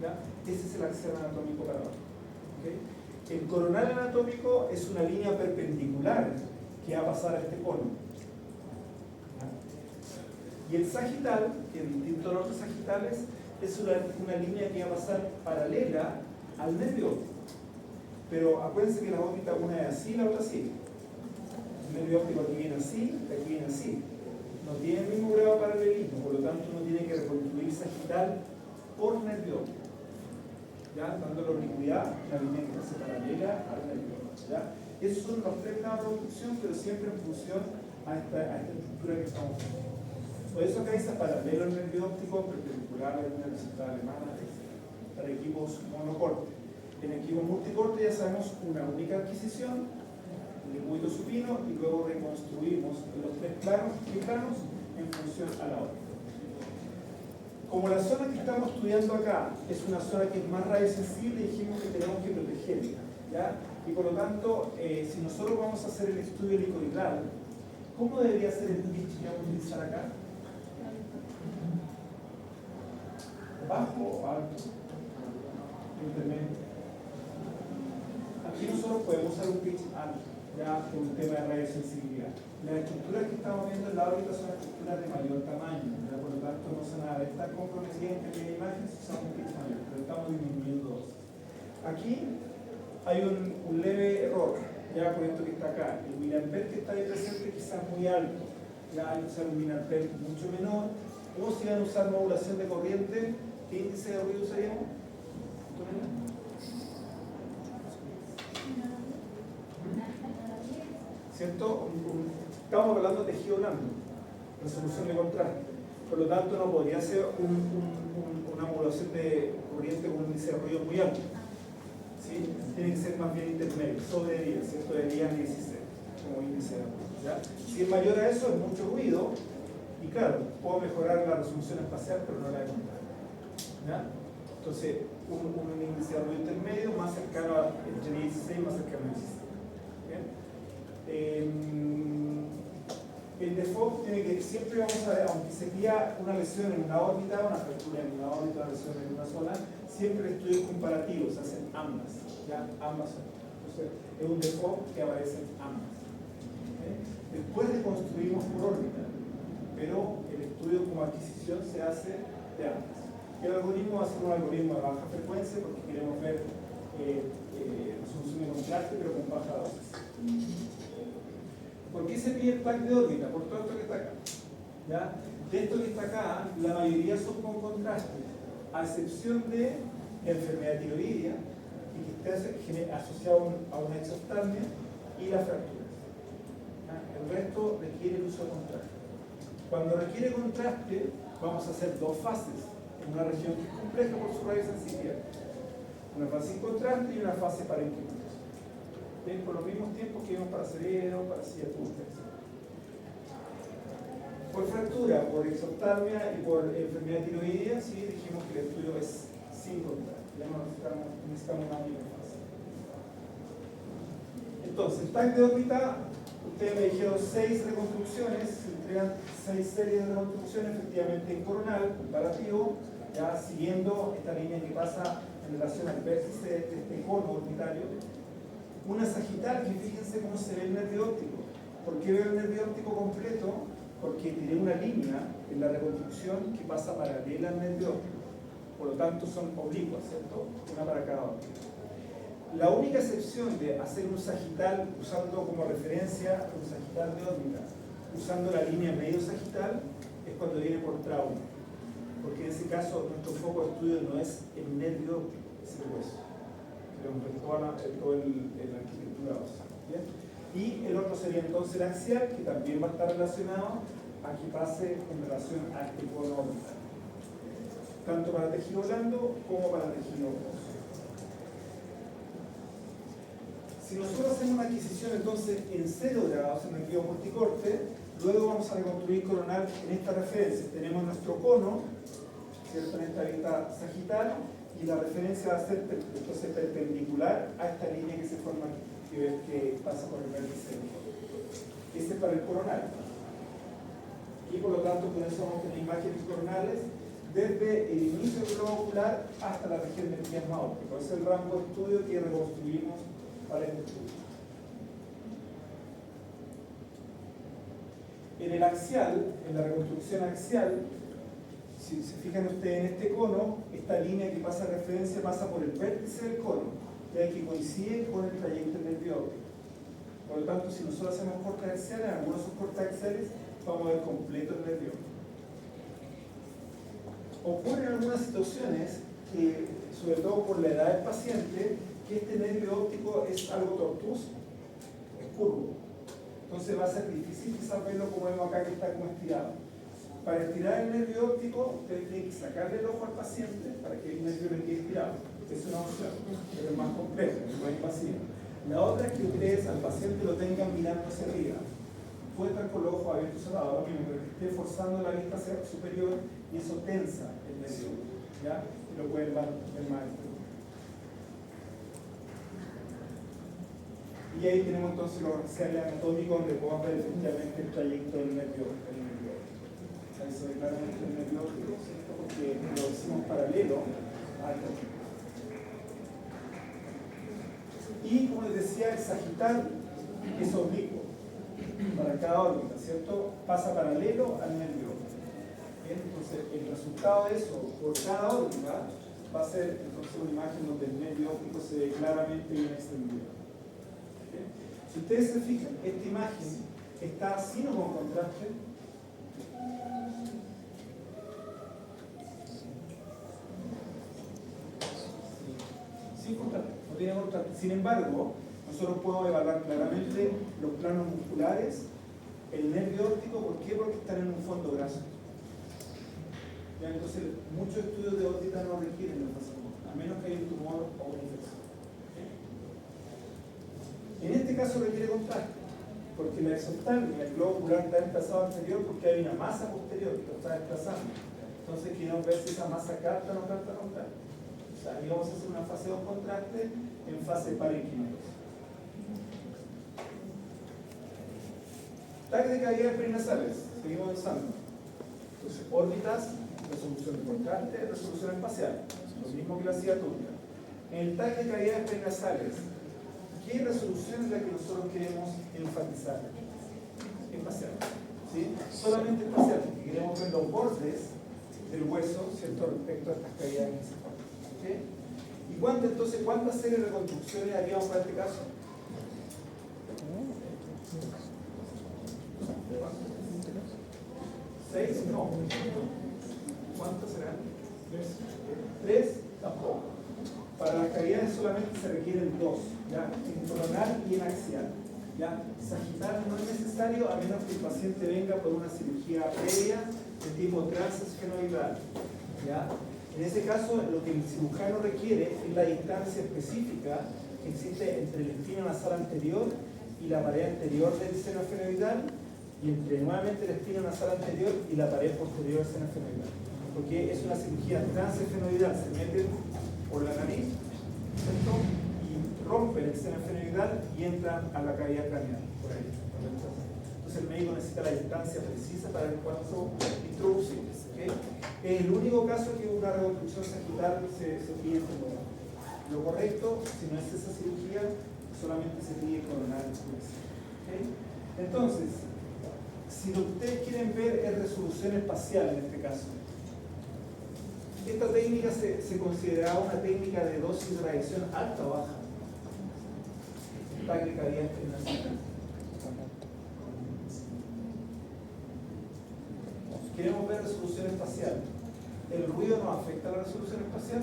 ¿Ya? Ese es el axial anatómico para abajo. ¿Okay? El coronal anatómico es una línea perpendicular que va a pasar a este cono. ¿Ya? Y el sagital, que es distinto a los otros sagitales, es una línea que va a pasar paralela al nervio óptico. Pero acuérdense que la órbita una es así y la otra así. El nervio óptico aquí viene así, aquí viene así. No tiene el mismo grado de paralelismo, por lo tanto uno tiene que reconstruir sagital por nervio óptico. ¿Ya? Dando la oblicuidad, la línea que se paralela al nervio óptico. ¿Ya? Esos son los 3 grados de reconstrucción, pero siempre en función a esta estructura que estamos viendo. Por eso acá dice paralelo al nervio óptico, perpendicular a la línea horizontal alemana, etc. Para equipos monocorte. En equipos multicorte ya sabemos una única adquisición, el cúbito supino, y luego reconstruimos los 3 planos en función a la órbita. Como la zona que estamos estudiando acá es una zona que es más radiosensible, dijimos que tenemos que protegerla, ¿ya? Y por lo tanto, si nosotros vamos a hacer el estudio helicoidal, ¿cómo debería ser el pitch que vamos a utilizar acá? ¿Bajo o alto? Intermedio. Aquí nosotros podemos usar un pitch alto, ya por un tema de radiosensibilidad. Las estructuras que estamos viendo en la órbita son estructuras de mayor tamaño, ¿ya? Por lo tanto no se nada de estar comprometidas en la imagen si usamos un pitch mayor, pero estamos disminuyendo dos. Aquí hay un leve error, ya por esto que está acá. El miliampere que está ahí presente quizás muy alto, ya hay que usar un miliampere mucho menor, o si van a usar modulación de corriente, ¿qué índice de ruido usaríamos? ¿Cierto? Estamos hablando de tejido blando, resolución de contraste. Por lo tanto, no podría ser una modulación de corriente con un índice de ruido muy alto. ¿Sí? Tiene que ser más bien intermedio, sobre 10, ¿cierto? Debería 16 como índice de ruido, ¿ya? Si es mayor a eso, es mucho ruido, y claro, puedo mejorar la resolución espacial, pero no la de contraste, ¿ya? Entonces, un índice de ruido intermedio más cercano a entre 16 más cercano a 16. El default tiene que siempre vamos a ver, aunque se cría una lesión en una órbita, una fractura en una órbita, una lesión en una zona, siempre estudios comparativos, se hacen ambas, ¿ya? Ambas son. Entonces, es un default que aparecen ambas. Después reconstruimos por órbita, pero el estudio como adquisición se hace de ambas. El algoritmo va a ser un algoritmo de baja frecuencia porque queremos ver resolución de contraste, pero con baja dosis. ¿Por qué se pide el pack de órbita? Por todo esto que está acá, ¿ya? De esto que está acá, la mayoría son con contraste, a excepción de la enfermedad tiroidea, y que esté asociado a una exoftalmia y las fracturas, ¿ya? El resto requiere el uso de contraste. Cuando requiere contraste, vamos a hacer dos fases, en una región que es compleja por su radiosensibilidad. Una fase sin contraste y una fase para inquietud. Por los mismos tiempos que vimos para cerebro, para silla tuya. Por fractura, por exoftalmia y por enfermedad tiroidea, sí dijimos que el estudio es sin contraste. Ya no necesitamos una única fase. Entonces, el tag de órbita, ustedes me dijeron 6 reconstrucciones, se entregan 6 series de reconstrucciones, efectivamente en coronal, comparativo, ya siguiendo esta línea que pasa en relación al vértice de este cono orbitario. Una sagital, que fíjense cómo se ve el nervio óptico. ¿Por qué veo el nervio óptico completo? Porque tiré una línea en la reconstrucción que pasa paralela al nervio óptico. Por lo tanto, son oblicuas, ¿cierto? Una para cada óptico. La única excepción de hacer un sagital usando como referencia un sagital de órbita, usando la línea medio sagital, es cuando viene por trauma. Porque en ese caso, nuestro foco de estudio no es el nervio óptico, es el hueso. Todo la arquitectura ósea. ¿Bien? Y el otro sería entonces el axial, que también va a estar relacionado a que pase en relación a este cono orbital, tanto para tejido blando como para tejido óseo. Si nosotros hacemos una adquisición entonces en 0 grados en el río multicorte, luego vamos a reconstruir coronal en esta referencia. Tenemos nuestro cono, ¿cierto? En esta vista sagital, y la referencia va a ser entonces perpendicular a esta línea que se forma aquí, que pasa por el vértice del cono. Este es para el coronal. Y por lo tanto, con eso vamos a tener imágenes coronales desde el inicio del globo ocular hasta la región del quiasma óptico. Ese es el rango de estudio que reconstruimos para este estudio. En el axial, en la reconstrucción axial, si se fijan ustedes en este cono, esta línea que pasa de referencia pasa por el vértice del cono, ya que coincide con el trayecto del nervio óptico. Por lo tanto, si nosotros hacemos cortes axiales, en algunos de esos cortes axiales vamos a ver completo el nervio óptico. Ocurren algunas situaciones que, sobre todo por la edad del paciente, que este nervio óptico es algo tortuoso, es curvo. Entonces va a ser difícil quizás verlo como vemos acá, que está como estirado. Para estirar el nervio óptico, ustedes tienen que sacarle el ojo al paciente para que el nervio le quede estirado. Es una opción, pero es más compleja, es más invasiva. La otra es que ustedes al paciente lo tengan mirando hacia arriba. Puede estar con los ojos abiertos cerrados, lo mismo, pero que esté forzando la vista hacia superior y y eso tensa el nervio, ¿ya? Lo pueden ver más. Y ahí tenemos entonces los raciales anatómicos donde podemos ver efectivamente el trayecto del nervio. Ahí se ve claramente el nervio óptico, ¿cierto? Porque lo hicimos paralelo al nervio. Y como les decía, el sagital es oblicuo para cada órbita, ¿cierto? Pasa paralelo al nervio. Bien, entonces el resultado de eso por cada órbita va a ser entonces una imagen donde el nervio óptico se ve claramente bien extendido. ¿Bien? Si ustedes se fijan, esta imagen está sin o con contraste. Sin contraste, no tiene contraste. Sin embargo, nosotros podemos evaluar claramente los planos musculares, el nervio óptico. ¿Por qué? Porque están en un fondo graso. ¿Ya? Entonces, muchos estudios de óptica no requieren el pasado, a menos que haya un tumor o una infección. En este caso requiere contraste, porque la exoftalmia, el globo ocular, está desplazado anterior porque hay una masa posterior que lo está desplazando. Entonces, queremos ver si esa masa capta o no capta contraste. O sea, ahí vamos a hacer una fase 2 contraste en fase parenquimatosa. Tag de cavidades perinasales, seguimos avanzando. Entonces, órbitas, resolución de contraste, resolución espacial, lo mismo que la hacía túnica. En el tag de cavidades perinasales, ¿qué resolución es la que nosotros queremos enfatizar? Espacial, ¿sí? Solamente espacial, porque queremos ver los bordes del hueso, ¿cierto?, respecto a estas cavidades encefálicas. ¿Okay? ¿Y cuántas series de reconstrucciones haríamos para este caso? ¿6? No. ¿Cuántas serán? ¿3? Tampoco. Para las cavidades solamente se requieren 2, ¿ya? En coronal y en axial. ¿Ya? Sagital no es necesario a menos que el paciente venga por una cirugía previa de tipo transesfenoidal. ¿Ya? En ese caso, lo que el cirujano requiere es la distancia específica que existe entre el espino nasal anterior y la pared anterior del seno esfenoidal, y entre nuevamente el espino nasal anterior y la pared posterior del seno esfenoidal. Porque es una cirugía transesfenoidal, se meten por la nariz, ¿cierto? Y rompen el seno esfenoidal y entran a la cavidad craneal, por ahí. Entonces el médico necesita la distancia precisa para ver cuánto introducir. ¿Okay? Es el único caso que una reconstrucción sagital se pide como lo correcto. Si no es esa cirugía, solamente se pide coronal. ¿Okay? Entonces, si lo que ustedes quieren ver es resolución espacial en este caso, esta técnica se consideraba una técnica de dosis de radiación alta o baja. Tag de cavidades perinasales. Queremos ver resolución espacial. ¿El ruido nos afecta a la resolución espacial?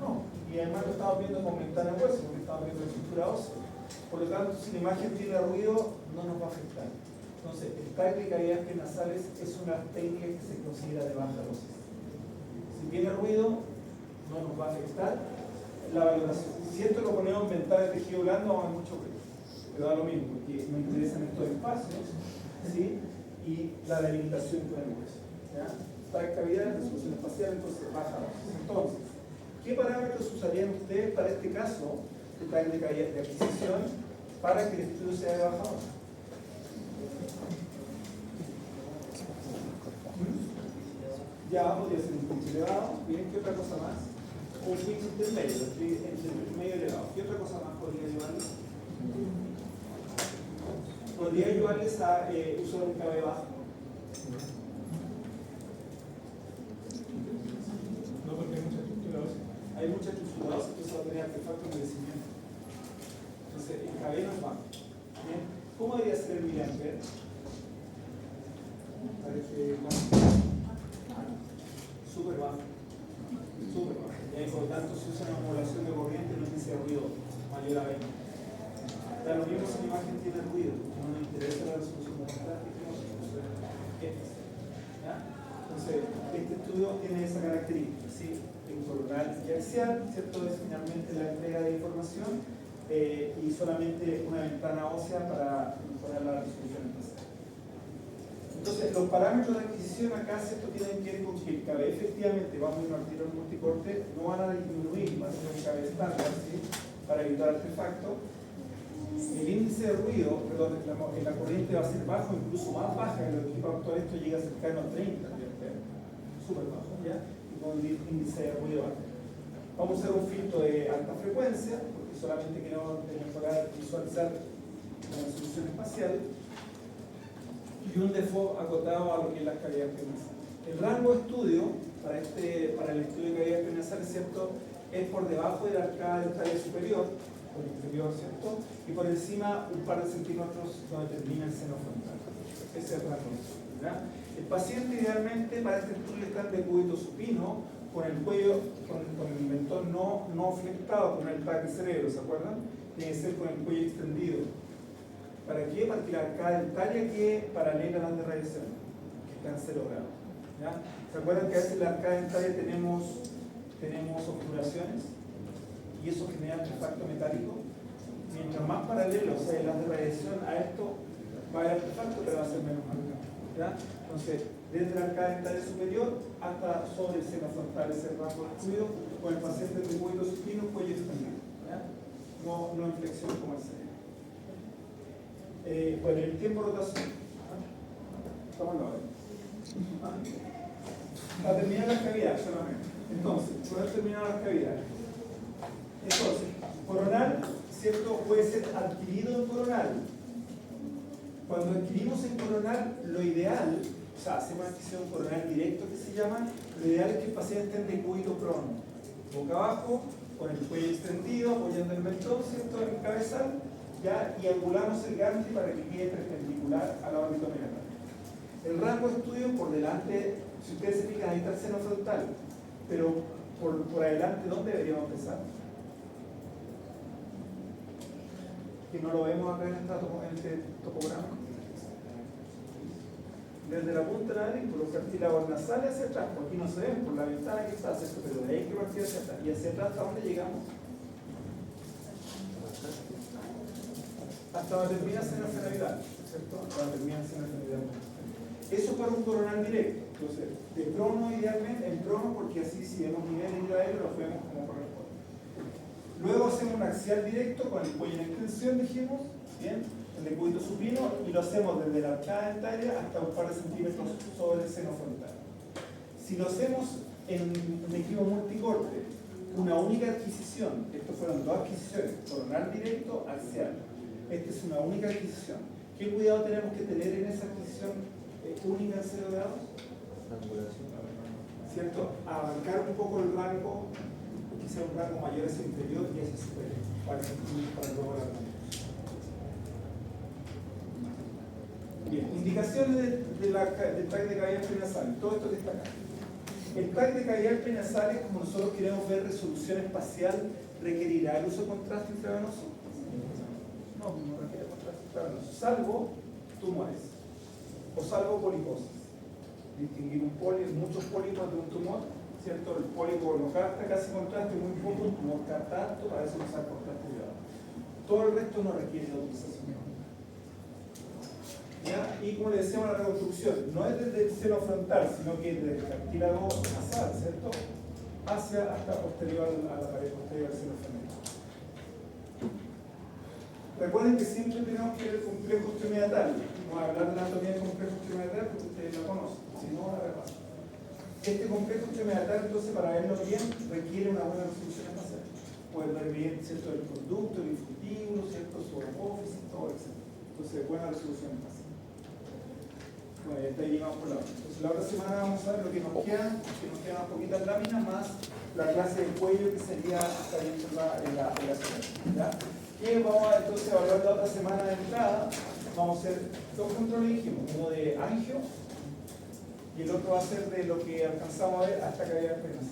No. Y además lo estamos viendo con ventana de hueso, porque estamos viendo la estructura ósea. Por lo tanto, si la imagen tiene ruido, no nos va a afectar. Entonces, el tag de cavidades perinasales es una técnica que se considera de baja dosis. Si tiene ruido, no nos va a afectar la valoración. Si esto lo ponemos en ventana de tejido blando, vamos a ver mucho ruido. Pero da lo mismo, porque nos interesan estos espacios, ¿sí? Y la delimitación con el hueso. Tag de cavidades, resolución espacial, entonces baja dosis. Entonces, ¿qué parámetros usarían ustedes para este caso de tag de cavidades de adquisición para que el estudio sea de baja dosis? Ya podría ser un pitch elevado. Bien, ¿qué otra cosa más? Un pitch intermedio, entre medio elevado. ¿Qué otra cosa más podría llevarles? Podría ayudarles a uso de un KB bajo. No, porque hay mucha estructura ósea. Hay mucha estructura ósea, entonces va a tener artefactos de crecimiento. Entonces, el KB no es bajo. Bien, ¿cómo debería ser el miliamper? Parece súper bajo. Súper bajo. Y por lo tanto, si usa una modulación de corriente, no dice ruido mayor a 20. Da lo mismo si la imagen tiene ruido, no nos interesa la resolución de contraste, entonces, este estudio tiene esa característica, ¿sí? En coronal y axial, ¿cierto? Es finalmente la entrega de información y solamente una ventana ósea para mejorar la resolución espacial. Entonces, los parámetros de adquisición acá, ¿cierto?, tienen que ver con que el KB efectivamente, vamos a ir al tiro en multicorte, no van a disminuir, va a ser un KB estándar, ¿sí?, para evitar artefactos. El índice de ruido, perdón, en la corriente va a ser bajo, incluso más baja. En los equipos actuales esto llega cercano a 30, súper bajo, ¿ya? Y con el índice de ruido bajo. Vamos a hacer un filtro de alta frecuencia, porque solamente queremos mejorar, visualizar la resolución espacial. Y un default acotado a lo que es las cavidades penasales. El rango de estudio para el estudio de cavidades penasales, ¿cierto?, es por debajo de la arcada dentaria superior, por el inferior, ¿cierto?, y por encima un par de centímetros donde termina el seno frontal. Ese es el rango de estudio, ¿ya? El paciente idealmente para este estudio está en decúbito supino, con el cuello, con el mentón no flectado, con el traje cerebro, ¿se acuerdan? Tiene que ser con el cuello extendido. ¿Para qué? Para que la arcada dentaria quede paralela a la de radiación, que está en 0 grados. ¿Ya? ¿Se acuerdan que a veces en la arcada dentaria tenemos obturaciones? Y eso genera artefacto metálico. Mientras más paralelo sea el haz de radiación a esto, va a haber artefacto, pero va a ser menos marcado. ¿Ya? Entonces, desde la arcada dentaria superior hasta sobre el seno frontal, ese rango de estudio, con el paciente de decúbito supino, cuello extendido. ¿Ya? No en flexión como el cerebro. Bueno, el tiempo de rotación. Estamos en la hora. Para terminar las cavidades solamente. Entonces, por haber terminado las cavidades. Entonces, coronal, ¿cierto?, puede ser adquirido en coronal. Cuando adquirimos en coronal, lo ideal, o sea, hacemos adquisición coronal directo que se llama, lo ideal es que el paciente esté en decúbito prono, boca abajo, con el cuello extendido, apoyando el mentón, ¿cierto?, en el cabezal, ¿ya? Y angulamos el gantry para que quede perpendicular a la órbita media. El rango de estudio por delante, si ustedes se fijan, ahí está el seno frontal, pero por adelante, ¿dónde deberíamos empezar? Que no lo vemos acá en este topograma. Desde la punta de la nariz, por los cartílagos nasales hacia atrás, por aquí no se ven, por la ventana que está, ¿cierto?, pero de ahí hay que partir hacia atrás. Y hacia atrás, ¿hasta dónde llegamos? Hasta donde termina el seno fenoidal, ¿cierto? Hasta donde termina el seno fenoidal. Eso para un coronal directo. Entonces, de prono idealmente, en prono, porque así si vemos niveles de aire los vemos como corresponde. Luego hacemos un axial directo con el cuello en extensión, dijimos, bien, el decúbito supino, y lo hacemos desde la arcada dentaria hasta un par de centímetros sobre el seno frontal. Si lo hacemos en un equipo multicorte, una única adquisición, estos fueron dos adquisiciones, coronal directo, axial. Esta es una única adquisición. ¿Qué cuidado tenemos que tener en esa adquisición única en 0 grados? ¿Cierto? Abarcar un poco el rango, que sea un rango mayor hacia inferior y hacia superior, para lograr. Bien, indicaciones del tract de cavidades penasales, todo esto que está acá. El tract de cavidades penasales, como nosotros queremos ver resolución espacial, ¿requerirá el uso de contraste intravenoso? No requiere contraste intravenoso, salvo tumores o salvo poliposis. Distinguir muchos pólipos de un tumor, ¿cierto? El pólipo no capta casi contraste, muy poco, el tumor capta tanto, para eso usar contraste privado. Todo el resto no requiere la utilización. ¿Ya? Y como le decíamos, la reconstrucción no es desde el seno frontal, sino que desde el cartílago nasal, ¿cierto?, hasta posterior a la pared posterior del seno femoral. Recuerden que siempre tenemos que ver el complejo osteomeatal. Vamos a hablar de la anatomía del complejo osteomeatal porque ustedes lo conocen, si no, la verdad. Este complejo osteomeatal, entonces, para verlo bien, requiere una buena resolución espacial. Poder ver bien, ¿cierto?, el conducto, el infructíbulo, ¿cierto?, su apófisis, todo, etc. Entonces, buena resolución espacial. Bueno, ya está ahí llegamos por la hora. Entonces, la otra semana vamos a ver lo que nos queda, que nos quedan unas poquitas láminas, más la clase del cuello que sería también en la semana. ¿Ya? Y vamos a entonces evaluar la otra semana de entrada. Vamos a hacer dos controles, dijimos, uno de angio y el otro va a ser de lo que alcanzamos a ver hasta que haya penasal.